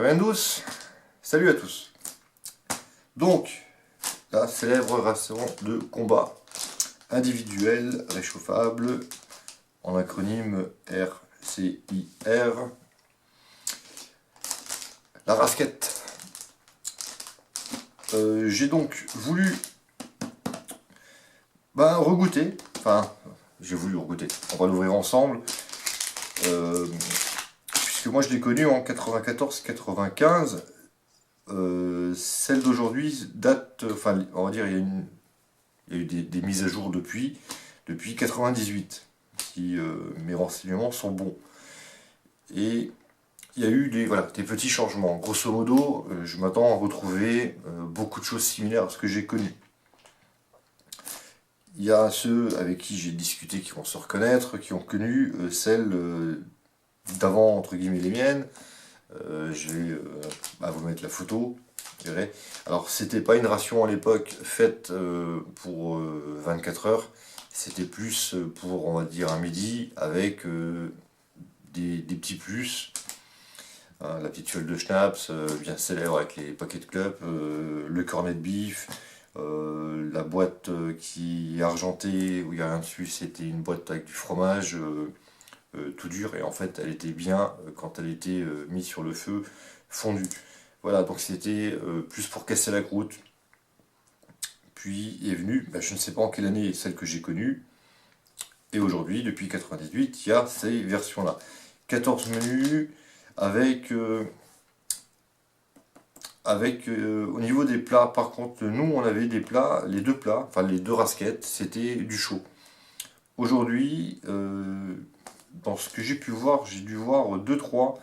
92. Salut à tous. Donc, la célèbre ration de combat individuel réchauffable, en acronyme RCIR, la rasquette. J'ai donc voulu regoûter, j'ai voulu regoûter, on va l'ouvrir ensemble, puisque moi je l'ai connue en 94-95, celle d'aujourd'hui date, on va dire il y a eu des mises à jour depuis 98, si mes renseignements sont bons. Et il y a eu des petits changements. Grosso modo, je m'attends à retrouver beaucoup de choses similaires à ce que j'ai connu. Il y a ceux avec qui j'ai discuté qui vont se reconnaître, qui ont connu celles d'avant, entre guillemets, les miennes. Je vais vous mettre la photo. Vous verrez. Alors, c'était pas une ration à l'époque faite pour 24 heures. C'était plus pour, on va dire, un midi avec des petits plus. La petite fiole de schnapps, bien célèbre avec les pocket clubs, le cornet de beef, la boîte qui est argentée, où il n'y a rien dessus, c'était une boîte avec du fromage tout dur, et en fait elle était bien, quand elle était mise sur le feu, fondue. Voilà, donc c'était plus pour casser la croûte. Puis est venue, je ne sais pas en quelle année, celle que j'ai connue, et aujourd'hui, depuis 98, il y a ces versions-là. 14 menus, avec au niveau des plats, par contre, nous on avait des plats, les deux rasquettes, c'était du chaud. Aujourd'hui, dans ce que j'ai pu voir, j'ai dû voir 2-3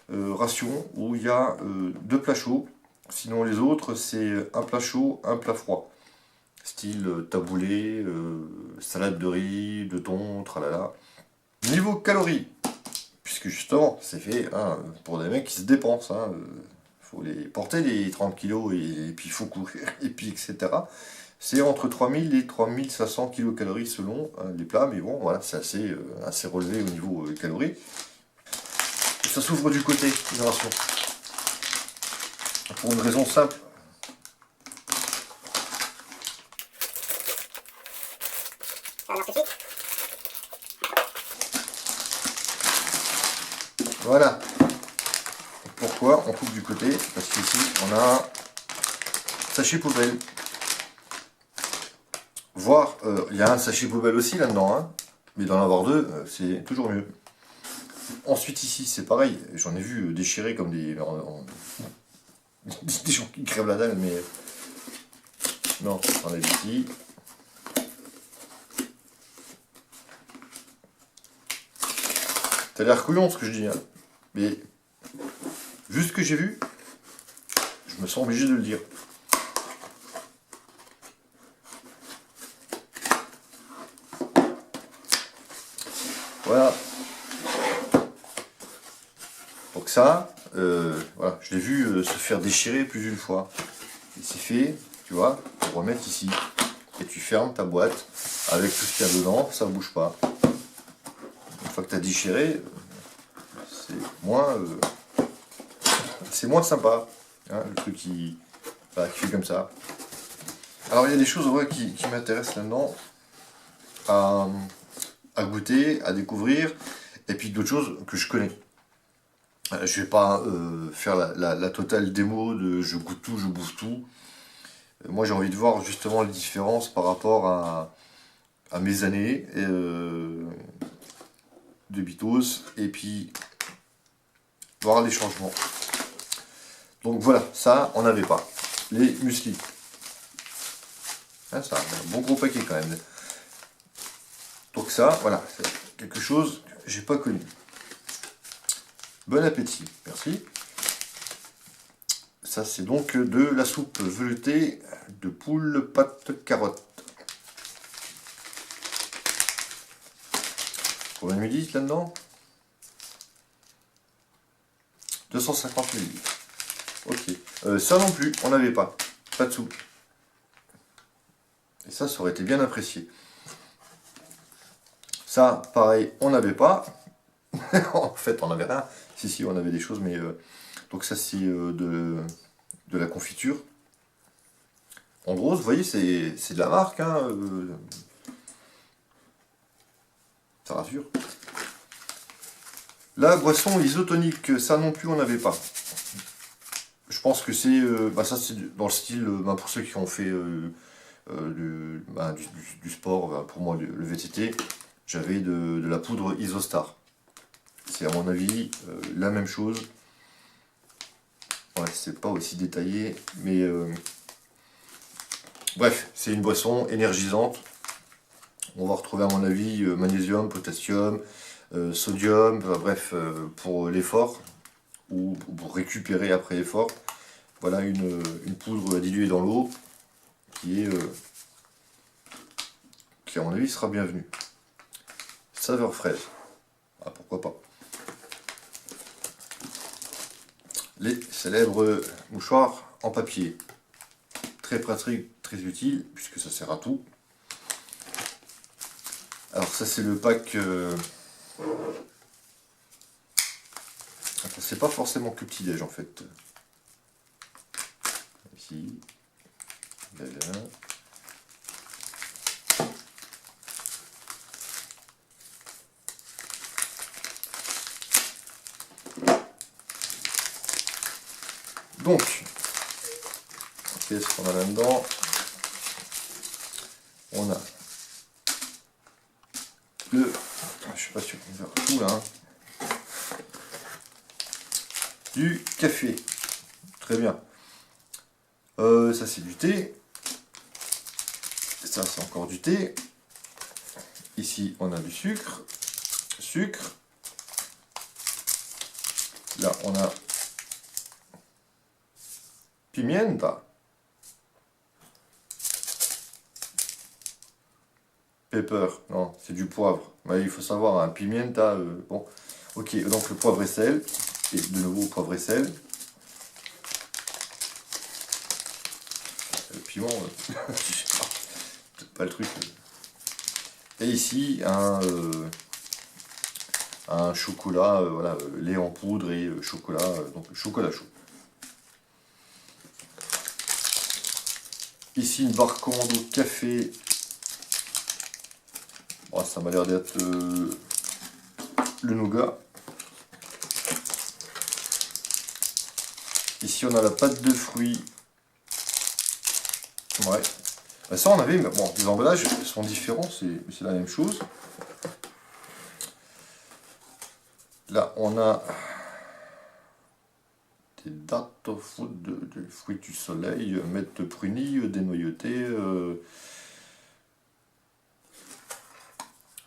rations où il y a 2 plats chauds. Sinon les autres, c'est un plat chaud, un plat froid. Style taboulé, salade de riz, de thon, tralala. Niveau calories, puisque justement, c'est fait pour des mecs qui se dépensent. Faut les porter les 30 kilos et puis il faut courir, et puis etc. C'est entre 3000 et 3500 kilocalories selon les plats, mais bon, voilà, c'est assez relevé au niveau calories. Ça s'ouvre du côté, une ration. Pour une raison simple. Voilà. Pourquoi on coupe du côté? Parce qu'ici on a un sachet poubelle. Voire, il y a un sachet poubelle aussi là-dedans, mais d'en avoir deux, c'est toujours mieux. Ensuite ici c'est pareil, j'en ai vu déchirer comme des gens qui crèvent la dalle, mais non, on a ici. T'as l'air couillon ce que je dis, mais vu ce que j'ai vu, je me sens obligé de le dire. Voilà. Donc ça, voilà, je l'ai vu se faire déchirer plus d'une fois. Et c'est fait, tu vois, pour remettre ici. Et tu fermes ta boîte avec tout ce qu'il y a dedans, ça ne bouge pas. Une fois que tu as déchiré, c'est moins sympa. Le truc qui fait comme ça. Alors il y a des choses qui m'intéressent là-dedans à goûter, à découvrir, et puis d'autres choses que je connais. Je vais pas faire la totale démo de je goûte tout, je bouffe tout. Moi j'ai envie de voir justement les différences par rapport à mes années de Bitos, et puis voir les changements. Donc voilà, ça on n'avait pas. Les muesli. Ça, un bon gros paquet quand même. Donc ça, voilà, c'est quelque chose que j'ai pas connu. Bon appétit, merci. Ça c'est donc de la soupe veloutée de poule pâte carotte. Combien de millilitres là-dedans? 250 millilitres. Ok. Ça non plus, on n'avait pas. Pas de soupe. Et ça aurait été bien apprécié. Ça, pareil, on n'avait pas. En fait, on n'avait rien. Si, on avait des choses, mais Donc ça c'est de la confiture. En gros, vous voyez, c'est de la marque, hein, ça rassure. La boisson isotonique, ça non plus on n'avait pas. Je pense que c'est ça c'est dans le style, pour ceux qui ont fait du sport, pour moi le VTT, j'avais de la poudre Isostar. C'est à mon avis la même chose. Ouais, c'est pas aussi détaillé, mais bref, c'est une boisson énergisante. On va retrouver à mon avis magnésium, potassium, sodium, bref, pour l'effort ou pour récupérer après l'effort. Voilà une poudre diluée dans l'eau qui à mon avis sera bienvenue. Saveur fraise. Ah, pourquoi pas. Les célèbres mouchoirs en papier. Très pratique, très utile, puisque ça sert à tout. Alors ça c'est le pack... c'est pas forcément que petit-déj en fait. Ici. Là. Donc, qu'est-ce qu'on a là-dedans? On a je sais pas si on peut faire tout là, hein. Du café, très bien. Ça c'est du thé. Ça c'est encore du thé. Ici on a du sucre. Là on a pimienta. Pepper, non, c'est du poivre. Il faut savoir, un pimienta, bon. Ok, donc le poivre et sel. Et de nouveau poivre et sel. Le piment, peut-être pas le truc. Et ici, un chocolat, voilà, lait en poudre et chocolat, donc chocolat chaud. Ici, une barre commando café. Oh, ça m'a l'air d'être le nougat. Ici, on a la pâte de fruits. Ouais. Ça, on avait, mais bon, les emballages sont différents, c'est la même chose. Là, on a des dattes de fruits du soleil, mette prunie, dénoyauté.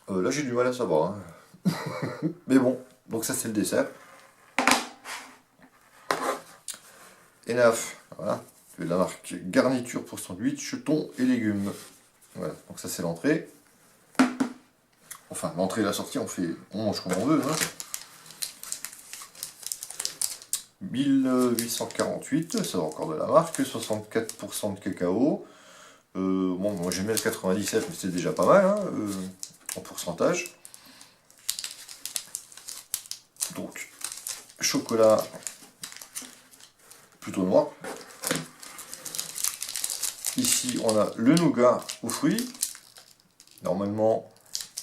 Là, j'ai du mal à savoir. Hein. Mais bon, donc ça, c'est le dessert. Enaf, voilà. De la marque garniture pour sandwich, thon et légumes. Voilà, donc ça, c'est l'entrée. Enfin, l'entrée et la sortie, on mange comme on veut. Hein. 1848, ça va encore de la marque, 64% de cacao. Bon, moi j'aime bien le 97, mais c'est déjà pas mal hein, en pourcentage. Donc, chocolat plutôt noir. Ici, on a le nougat aux fruits. Normalement,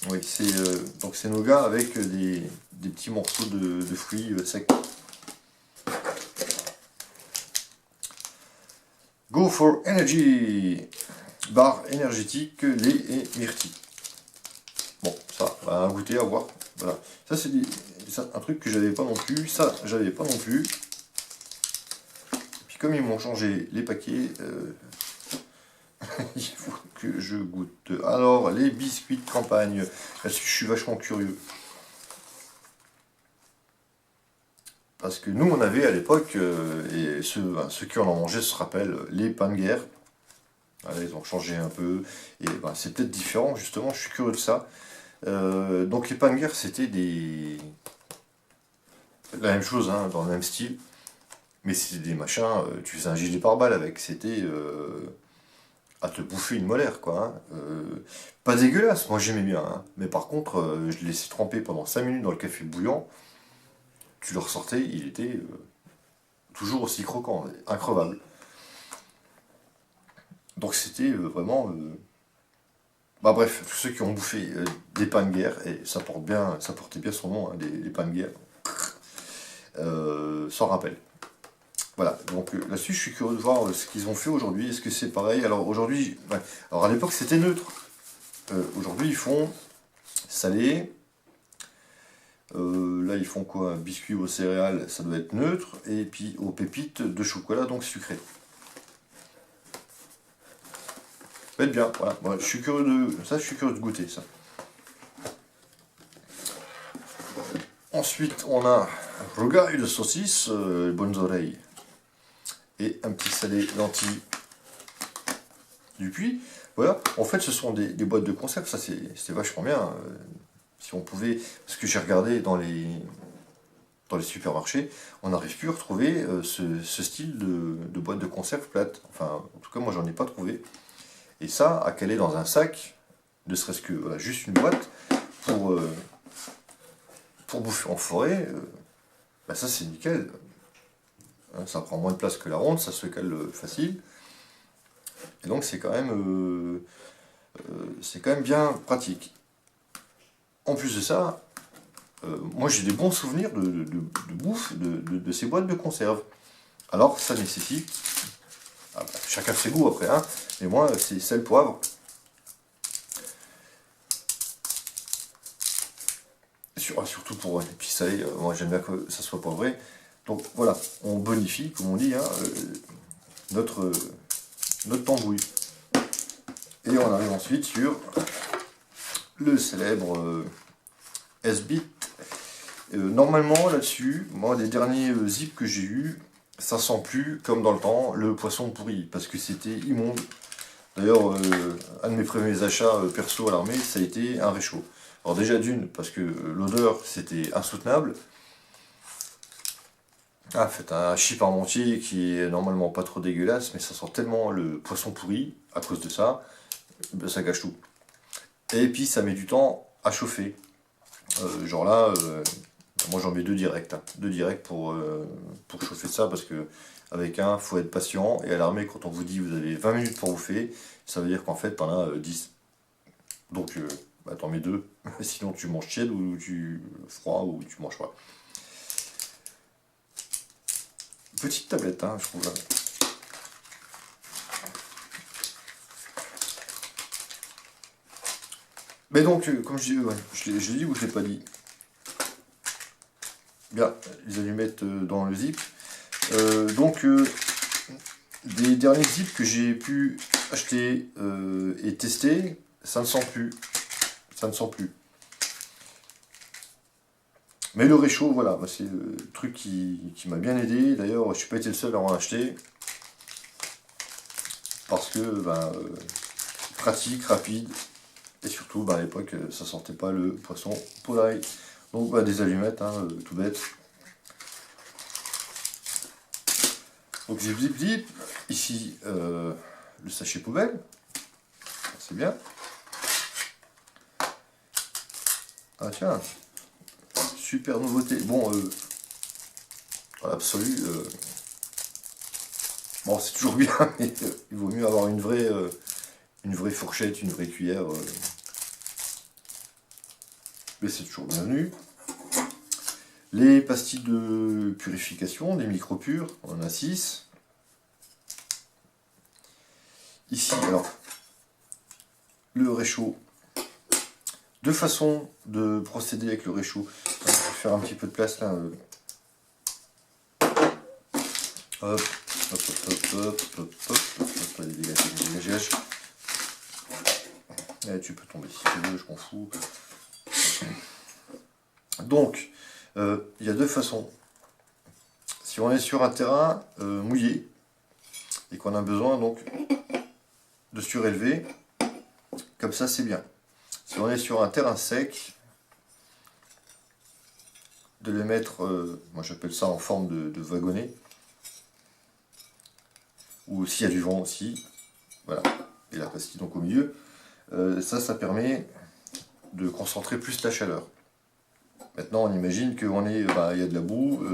oui, c'est nougat avec des petits morceaux de fruits secs. Go for Energy, barre énergétique, lait et myrtille. Bon, ça, on va goûter, à voir. Voilà. Ça, c'est un truc que j'avais pas non plus. Ça, j'avais pas non plus. Et puis, comme ils m'ont changé les paquets, il faut que je goûte. Alors, les biscuits de campagne. Là, je suis vachement curieux. Parce que nous, on avait à l'époque, et ceux qui en ont mangé se rappellent, les pains de guerre. Voilà, ils ont changé un peu. Et c'est peut-être différent, justement, je suis curieux de ça. Donc les pains de guerre, c'était la même chose, hein, dans le même style. Mais c'était des machins, tu faisais un gilet pare-balles avec. C'était à te bouffer une molaire, quoi. Hein. Pas dégueulasse, moi j'aimais bien. Hein. Mais par contre, je les laissais tremper pendant 5 minutes dans le café bouillant. Tu le ressortais, il était toujours aussi croquant, increvable. Donc c'était vraiment... Bah bref, tous ceux qui ont bouffé des pains de guerre, et ça portait bien son nom, hein, les pains de guerre, s'en rappellent. Voilà, donc là-dessus je suis curieux de voir ce qu'ils ont fait aujourd'hui, est-ce que c'est pareil? Alors aujourd'hui, ouais. Alors à l'époque c'était neutre. Aujourd'hui ils font salé, là ils font quoi? Biscuit aux céréales, ça doit être neutre, et puis aux pépites de chocolat, donc sucré. Ça va être bien, voilà. Moi, je suis curieux de goûter ça. Ensuite, on a rogaille de saucisse, bonnes oreilles. Et un petit salé lentilles du Puy. Voilà, en fait, ce sont des boîtes de conserve, ça c'est vachement bien. Si on pouvait, parce que j'ai regardé dans les supermarchés, on n'arrive plus à retrouver ce style de boîte de conserve plate. Enfin, en tout cas, moi, j'en ai pas trouvé. Et ça, à caler dans un sac, ne serait-ce que voilà, juste une boîte, pour bouffer en forêt, bah ça c'est nickel. Hein, ça prend moins de place que la ronde, ça se cale facile. Et donc c'est quand même bien pratique. En plus de ça, moi j'ai des bons souvenirs de bouffe de ces boîtes de conserve. Alors ça nécessite, chacun ses goûts après, hein, mais moi c'est sel poivre. Surtout pour les petits salés, moi j'aime bien que ça soit poivré. Donc voilà, on bonifie, comme on dit, hein, notre tambouille. Et on arrive ensuite sur le célèbre S-Bit. Normalement là-dessus, moi les derniers zips que j'ai eu, ça sent plus comme dans le temps le poisson pourri, parce que c'était immonde. D'ailleurs, un de mes premiers achats perso à l'armée, ça a été un réchaud. Alors déjà d'une, parce que l'odeur c'était insoutenable. Ah, faites un hachis parmentier qui est normalement pas trop dégueulasse, mais ça sent tellement le poisson pourri à cause de ça, ben, ça gâche tout. Et puis ça met du temps à chauffer. Genre là, moi j'en mets deux directs, hein. Deux directs pour chauffer ça, parce que avec un, faut être patient, et à l'armée, quand on vous dit vous avez 20 minutes pour vous faire, ça veut dire qu'en fait t'en as 10. Donc bah, t'en mets deux, sinon tu manges tiède ou tu froid ou tu manges pas. Petite tablette, hein, je trouve. Là. Mais donc, comme je dis, ouais, je l'ai dit ou je l'ai pas dit. Bien, les allumettes dans le zip. Donc, des derniers zips que j'ai pu acheter et tester, ça ne sent plus. Ça ne sent plus. Mais le réchaud, voilà, c'est le truc qui m'a bien aidé. D'ailleurs, je ne suis pas été le seul à en acheter. Parce que, ben, pratique, rapide. Et surtout, ben, à l'époque, ça sortait pas le poisson poulaille. Donc, ben, des allumettes, hein, tout bête. Donc, zip, zip, zip. Ici, le sachet poubelle. C'est bien. Ah, tiens. Super nouveauté. Bon, dans l'absolu, bon, c'est toujours bien, mais il vaut mieux avoir une vraie fourchette, une vraie cuillère. Mais c'est toujours bienvenu. Les pastilles de purification, des micro-purs, on en a 6. Ici, alors, le réchaud. Deux façons de procéder avec le réchaud. Je vais faire un petit peu de place là. Hop, hop, hop, hop, hop, hop, hop, allez, dégage. Et tu peux tomber si tu veux, je m'en fous. Donc, il y a deux façons. Si on est sur un terrain mouillé et qu'on a besoin donc de surélever, comme ça c'est bien. Si on est sur un terrain sec, de les mettre, moi j'appelle ça en forme de wagonnet, ou s'il y a du vent aussi, voilà, et la pastille donc au milieu, ça permet de concentrer plus la chaleur. Maintenant on imagine qu'il y a de la boue,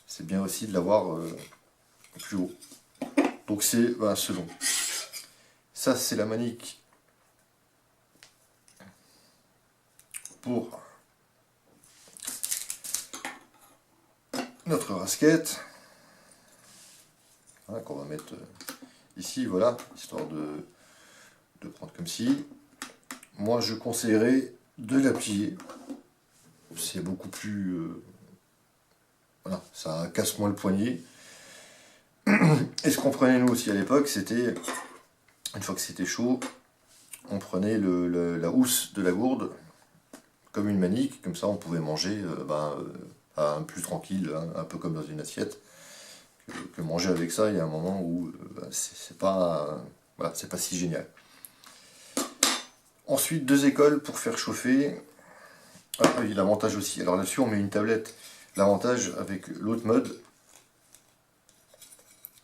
c'est bien aussi de l'avoir plus haut. Donc c'est selon. Ça c'est la manique pour notre rasquette. Voilà, qu'on va mettre ici, voilà, histoire de prendre comme ci. Moi je conseillerais de la plier. C'est beaucoup plus... voilà, ça casse moins le poignet. Et ce qu'on prenait nous aussi à l'époque, c'était, une fois que c'était chaud, on prenait la housse de la gourde comme une manique, comme ça on pouvait manger plus tranquille, hein, un peu comme dans une assiette. Que manger avec ça, il y a un moment où c'est pas si génial. Ensuite, 2 écoles pour faire chauffer. Ah oui, l'avantage aussi. Alors là-dessus, on met une tablette. L'avantage avec l'autre mode,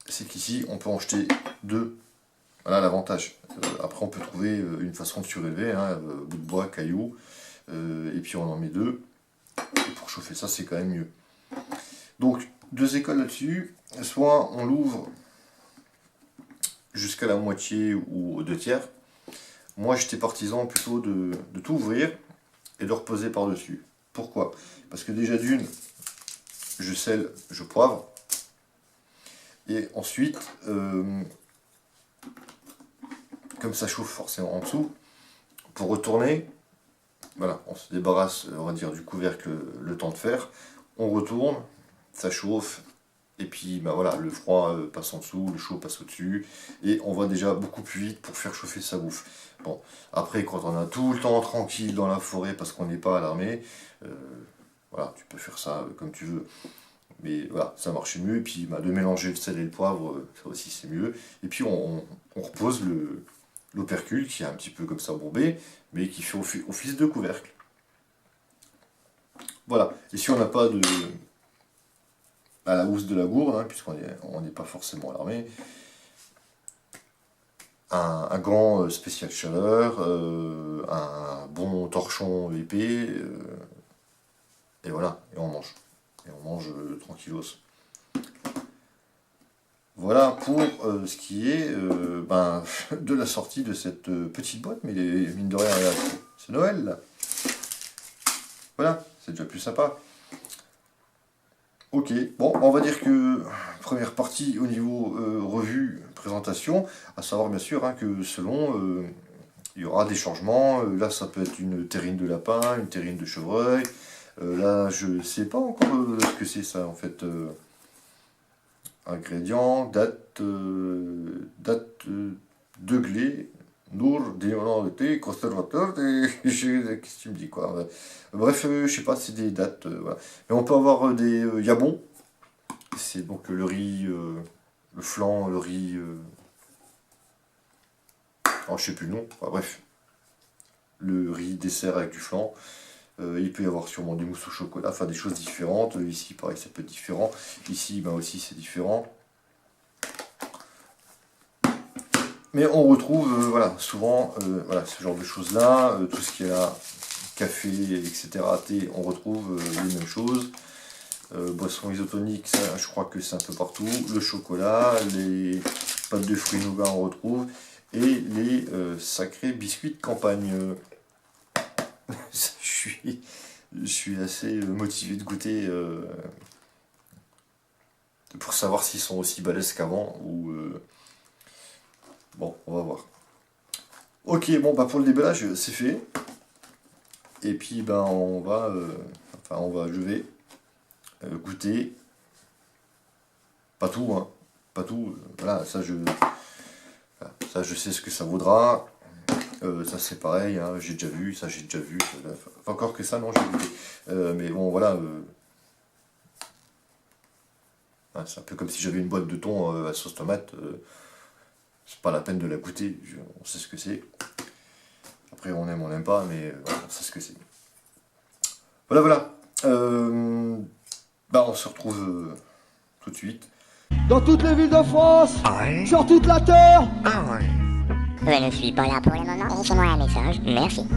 c'est qu'ici, on peut en jeter 2. Voilà l'avantage. Après, on peut trouver une façon de surélever, hein, bout de bois, cailloux, et puis on en met 2. Et pour chauffer ça, c'est quand même mieux. Donc, 2 écoles là-dessus. Soit on l'ouvre jusqu'à la moitié ou aux 2/3. Moi, j'étais partisan plutôt de tout ouvrir et de reposer par-dessus. Pourquoi? Parce que déjà d'une, je sèle, je poivre. Et ensuite, comme ça chauffe forcément en dessous, pour retourner, voilà, on se débarrasse, on va dire, du couvercle le temps de faire. On retourne, ça chauffe. Et puis voilà, le froid passe en dessous, le chaud passe au-dessus, et on va déjà beaucoup plus vite pour faire chauffer sa bouffe. Bon, après quand on a tout le temps tranquille dans la forêt parce qu'on n'est pas à l'armée, voilà, tu peux faire ça comme tu veux. Mais voilà, ça marche mieux, et puis de mélanger le sel et le poivre, ça aussi c'est mieux. Et puis on repose l'opercule qui est un petit peu comme ça bombé, mais qui fait office de couvercle. Voilà, et si on n'a pas à la housse de la gourde, hein, puisqu'on n'est pas forcément à l'armée, un gant spécial chaleur, un bon torchon épais, et voilà, et on mange. Et on mange tranquillos. Voilà pour ce qui est de la sortie de cette petite boîte, mais mine de rien, c'est Noël là. Voilà, c'est déjà plus sympa. Ok, bon, on va dire que première partie au niveau revue, présentation, à savoir bien sûr hein, que selon, il y aura des changements. Là, ça peut être une terrine de lapin, une terrine de chevreuil. Là, je sais pas encore ce que c'est ça en fait. Ingrédients, date de glé, Nour, dénoté, conservateur, qu'est-ce que tu me dis quoi. Bref, je sais pas, c'est des dates. Voilà. Mais on peut avoir des yabons. C'est donc le riz, le flan, le riz. Oh, je sais plus le nom. Enfin, bref, le riz dessert avec du flan. Il peut y avoir sûrement des mousses au chocolat, enfin des choses différentes. Ici, pareil, ça peut être différent. Ici, aussi, c'est différent. Mais on retrouve voilà, souvent voilà, ce genre de choses-là, tout ce qui est là, café, etc., thé, on retrouve les mêmes choses. Boissons isotoniques, ça, je crois que c'est un peu partout. Le chocolat, les pâtes de fruits nougat, on retrouve. Et les sacrés biscuits de campagne. Je suis assez motivé de goûter pour savoir s'ils sont aussi balèzes qu'avant ou bon, on va voir. Ok, bon pour le déballage c'est fait. Et puis je vais goûter. Pas tout, hein. Pas tout. Voilà, ça je sais ce que ça vaudra. Ça c'est pareil, hein, j'ai déjà vu, ça j'ai déjà vu. Encore que ça, non, j'ai goûté. Mais bon, voilà. C'est un peu comme si j'avais une boîte de thon à sauce tomate. C'est pas la peine de la goûter, on sait ce que c'est. Après, on aime, on n'aime pas, mais on sait ce que c'est. Voilà. On se retrouve tout de suite. Dans toutes les villes de France, Ouais. sur toute la terre. Ah ouais. Je ne suis pas là pour le moment. Laissez-moi un message. Merci.